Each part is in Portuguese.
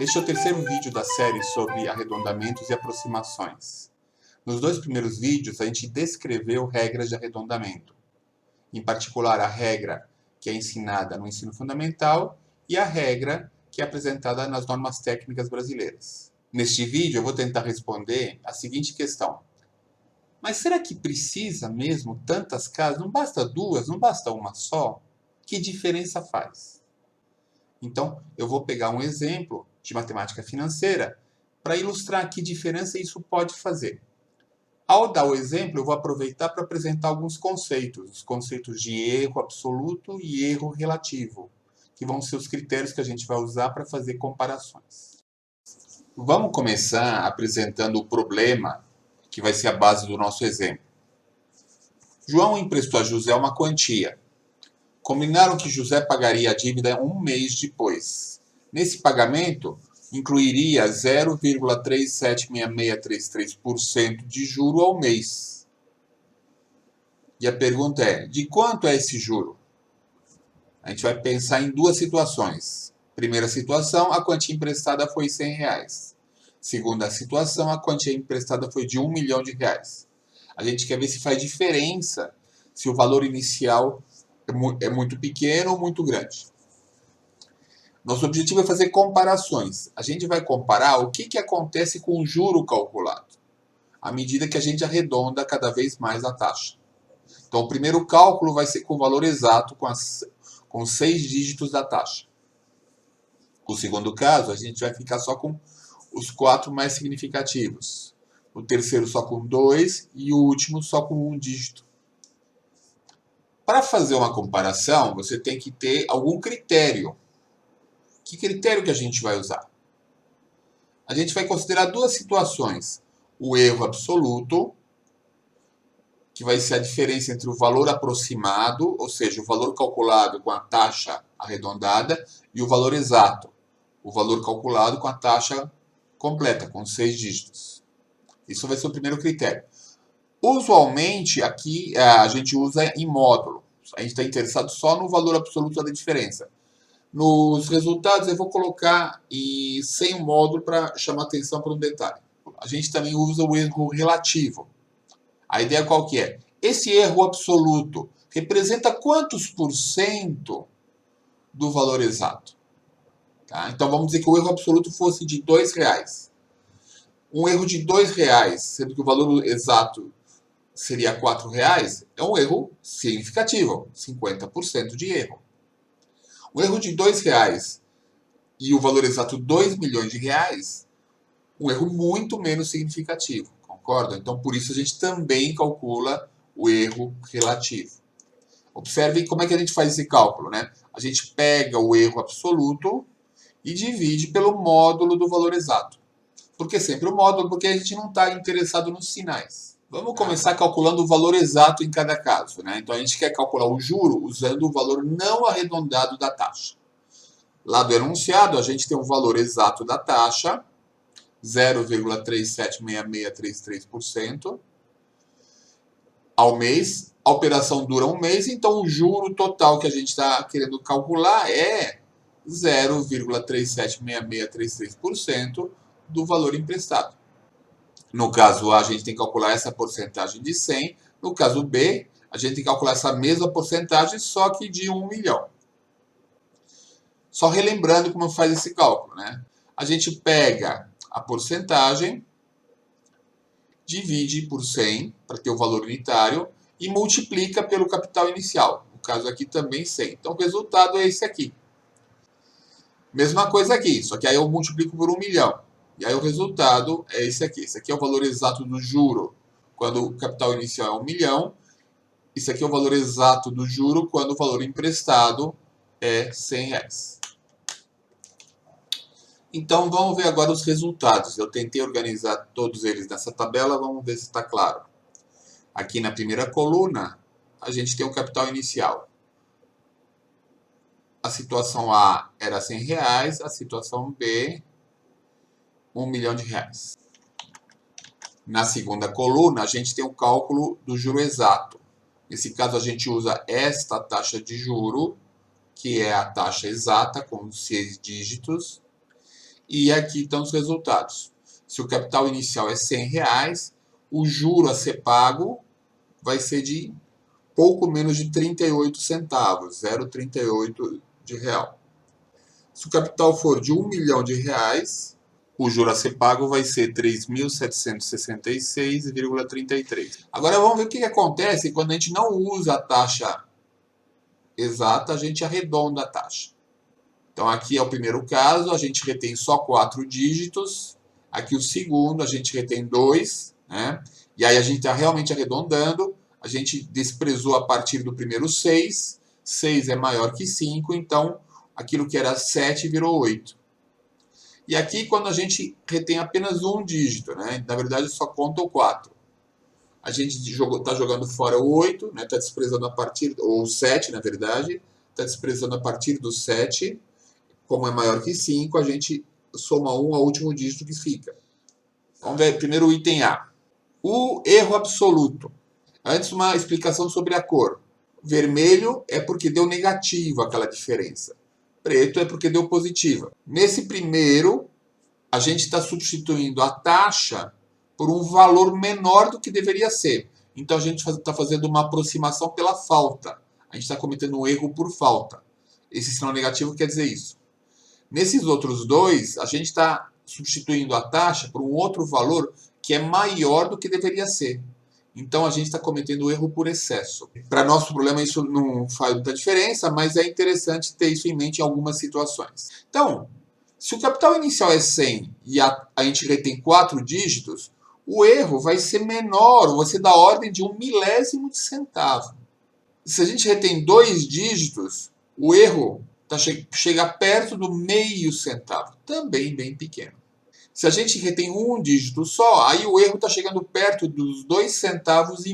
Este é o terceiro vídeo da série sobre arredondamentos e aproximações. Nos dois primeiros vídeos, a gente descreveu regras de arredondamento, em particular a regra que é ensinada no ensino fundamental e a regra que é apresentada nas normas técnicas brasileiras. Neste vídeo, eu vou tentar responder a seguinte questão: mas será que precisa mesmo tantas casas? Não basta duas? Não basta uma só? Que diferença faz? Então, eu vou pegar um exemplo de matemática financeira para ilustrar que diferença isso pode fazer. Ao dar o exemplo, eu vou aproveitar para apresentar alguns conceitos, os conceitos de erro absoluto e erro relativo, que vão ser os critérios que a gente vai usar para fazer comparações. Vamos começar apresentando o problema, que vai ser a base do nosso exemplo. João emprestou a José uma quantia. Combinaram que José pagaria a dívida um mês depois. Nesse pagamento, incluiria 0,376633% de juro ao mês. E a pergunta é: de quanto é esse juro? A gente vai pensar em duas situações. Primeira situação, a quantia emprestada foi R$100. Segunda situação, a quantia emprestada foi de R$1 milhão. A gente quer ver se faz diferença, se o valor inicial é muito pequeno ou muito grande. Nosso objetivo é fazer comparações. A gente vai comparar o que acontece com o juro calculado, à medida que a gente arredonda cada vez mais a taxa. Então, o primeiro cálculo vai ser com o valor exato, com 6 dígitos da taxa. O segundo caso, a gente vai ficar só com os 4 mais significativos. O terceiro só com 2 e o último só com 1 dígito. Para fazer uma comparação, você tem que ter algum critério. Que critério que a gente vai usar? A gente vai considerar duas situações. O erro absoluto, que vai ser a diferença entre o valor aproximado, ou seja, o valor calculado com a taxa arredondada, e o valor exato, o valor calculado com a taxa completa, com 6 dígitos. Isso vai ser o primeiro critério. Usualmente, aqui a gente usa em módulo. A gente está interessado só no valor absoluto da diferença. Nos resultados, eu vou colocar sem o módulo para chamar atenção para um detalhe. A gente também usa o erro relativo. A ideia qual que é? Esse erro absoluto representa quantos por cento do valor exato? Tá? Então, vamos dizer que o erro absoluto fosse de R$2. Um erro de R$2, sendo que o valor exato seria R$4, é um erro significativo, 50% de erro. O erro de R$2 e o valor exato R$2 milhões, um erro muito menos significativo, concorda? Então, por isso a gente também calcula o erro relativo. Observe como é que a gente faz esse cálculo, né? A gente pega o erro absoluto e divide pelo módulo do valor exato. Por que sempre o módulo? Porque a gente não está interessado nos sinais. Vamos começar calculando o valor exato em cada caso, né? Então, a gente quer calcular o juro usando o valor não arredondado da taxa. Lá do enunciado, a gente tem o valor exato da taxa, 0,376633% ao mês. A operação dura um mês, então o juro total que a gente está querendo calcular é 0,376633% do valor emprestado. No caso A, a gente tem que calcular essa porcentagem de 100. No caso B, a gente tem que calcular essa mesma porcentagem, só que de 1 milhão. Só relembrando como faz esse cálculo, né? A gente pega a porcentagem, divide por 100, para ter o valor unitário, e multiplica pelo capital inicial. No caso aqui também 100. Então, o resultado é esse aqui. Mesma coisa aqui, só que aí eu multiplico por 1 milhão. E aí o resultado é esse aqui. Esse aqui é o valor exato do juro quando o capital inicial é 1 milhão. Esse aqui é o valor exato do juro quando o valor emprestado é R$100. Então, vamos ver agora os resultados. Eu tentei organizar todos eles nessa tabela, vamos ver se está claro. Aqui na primeira coluna, a gente tem o capital inicial. A situação A era R$100, a situação B, R$1 milhão. Na segunda coluna, a gente tem o cálculo do juro exato. Nesse caso, a gente usa esta taxa de juro, que é a taxa exata, com 6 dígitos. E aqui estão os resultados. Se o capital inicial é R$100, o juro a ser pago vai ser de pouco menos de 38 centavos, 0,38 de real. Se o capital for de R$1 milhão, o juro a ser pago vai ser 3.766,33. Agora vamos ver o que acontece quando a gente não usa a taxa exata, a gente arredonda a taxa. Então aqui é o primeiro caso, a gente retém só 4 dígitos. Aqui o segundo, a gente retém 2, né? E aí a gente está realmente arredondando. A gente desprezou a partir do primeiro 6. 6 é maior que 5, então aquilo que era 7 virou 8. E aqui quando a gente retém apenas um dígito, né? Na verdade só conta o 4. A gente está jogando fora o 8, né? Está desprezando a partir, ou o 7 na verdade, está desprezando a partir do 7. Como é maior que 5, a gente soma 1 ao último dígito que fica. Vamos ver primeiro o item A. O erro absoluto. Antes, uma explicação sobre a cor. Vermelho é porque deu negativo aquela diferença. Preto é porque deu positiva. Nesse primeiro, a gente está substituindo a taxa por um valor menor do que deveria ser. Então, a gente está fazendo uma aproximação pela falta. A gente está cometendo um erro por falta. Esse sinal negativo quer dizer isso. Nesses outros dois, a gente está substituindo a taxa por um outro valor que é maior do que deveria ser. Então, a gente está cometendo o erro por excesso. Para nosso problema, isso não faz muita diferença, mas é interessante ter isso em mente em algumas situações. Então, se o capital inicial é 100 e a gente retém 4 dígitos, o erro vai ser menor, vai ser da ordem de 1 milésimo de centavo. Se a gente retém 2 dígitos, o erro chega perto do meio centavo, também bem pequeno. Se a gente retém um dígito só, aí o erro está chegando perto dos 2,5 centavos.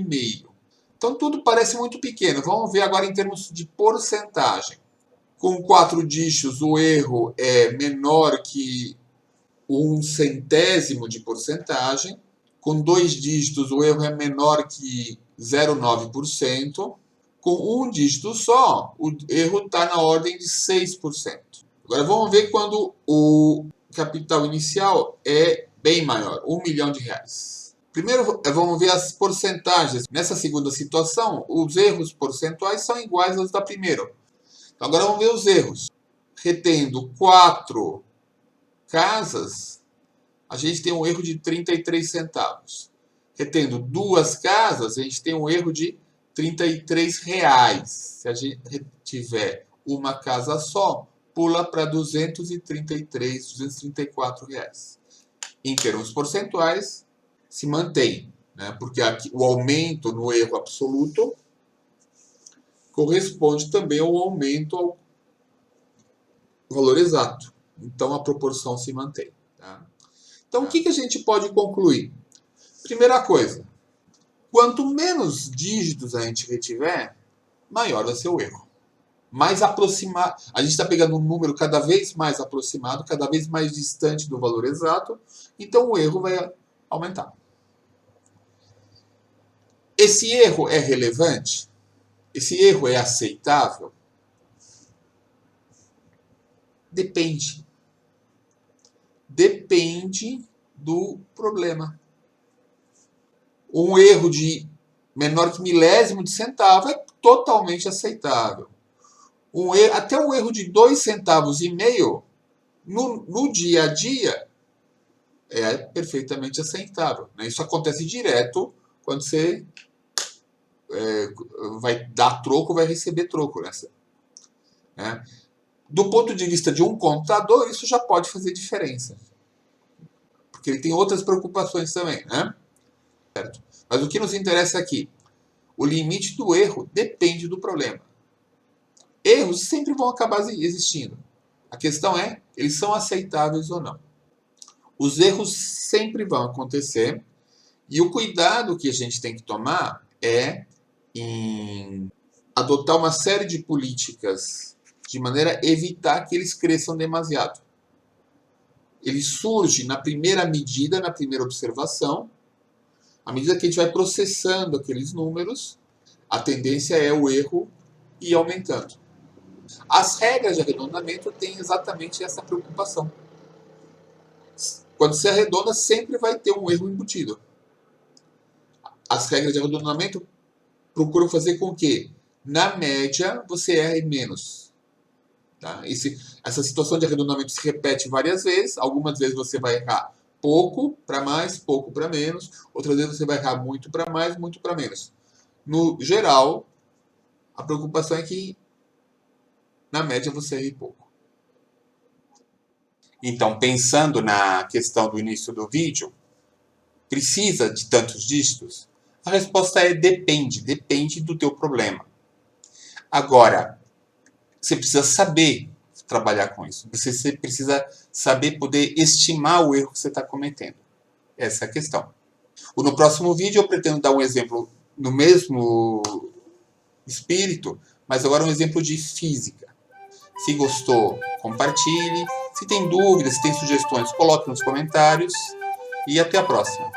Então tudo parece muito pequeno. Vamos ver agora em termos de porcentagem. Com 4 dígitos, o erro é menor que 1 centésimo de porcentagem. Com 2 dígitos, o erro é menor que 0,9%. Com um dígito só, o erro está na ordem de 6%. Agora vamos ver quando o capital inicial é bem maior, R$1 milhão. Primeiro vamos ver as porcentagens. Nessa segunda situação, os erros percentuais são iguais aos da primeira. Então, agora vamos ver os erros. Retendo 4 casas, a gente tem um erro de 33 centavos. Retendo 2 casas, a gente tem um erro de R$33. Se a gente tiver uma casa só, pula para R$234. Em termos percentuais, se mantém, né? Porque aqui, o aumento no erro absoluto corresponde também ao aumento ao valor exato. Então, a proporção se mantém. Tá? Então, o que a gente pode concluir? Primeira coisa, quanto menos dígitos a gente retiver, maior vai ser o erro. Mais aproximado. A gente está pegando um número cada vez mais aproximado, cada vez mais distante do valor exato, então o erro vai aumentar. Esse erro é relevante? Esse erro é aceitável? Depende. Depende do problema. Um erro de menor que milésimo de centavo é totalmente aceitável. Até um erro de 2,5 centavos no dia a dia é perfeitamente aceitável. Né? Isso acontece direto quando você vai dar troco, vai receber troco. Né? Do ponto de vista de um contador, isso já pode fazer diferença. Porque ele tem outras preocupações também. Né? Certo? Mas o que nos interessa aqui, o limite do erro depende do problema. Erros sempre vão acabar existindo. A questão é, eles são aceitáveis ou não. Os erros sempre vão acontecer e o cuidado que a gente tem que tomar é em adotar uma série de políticas de maneira a evitar que eles cresçam demasiado. Ele surge na primeira medida, na primeira observação. À medida que a gente vai processando aqueles números, a tendência é o erro ir aumentando. As regras de arredondamento têm exatamente essa preocupação. Quando você arredonda, sempre vai ter um erro embutido. As regras de arredondamento procuram fazer com que, na média, você erre menos. Tá? Essa situação de arredondamento se repete várias vezes. Algumas vezes você vai errar pouco para mais, pouco para menos. Outras vezes você vai errar muito para mais, muito para menos. No geral, a preocupação é que, na média, você erre pouco. Então, pensando na questão do início do vídeo, precisa de tantos dígitos? A resposta é depende do teu problema. Agora, você precisa saber trabalhar com isso. Você precisa saber poder estimar o erro que você está cometendo. Essa é a questão. No próximo vídeo eu pretendo dar um exemplo no mesmo espírito, mas agora um exemplo de física. Se gostou, compartilhe. Se tem dúvidas, se tem sugestões, coloque nos comentários. E até a próxima.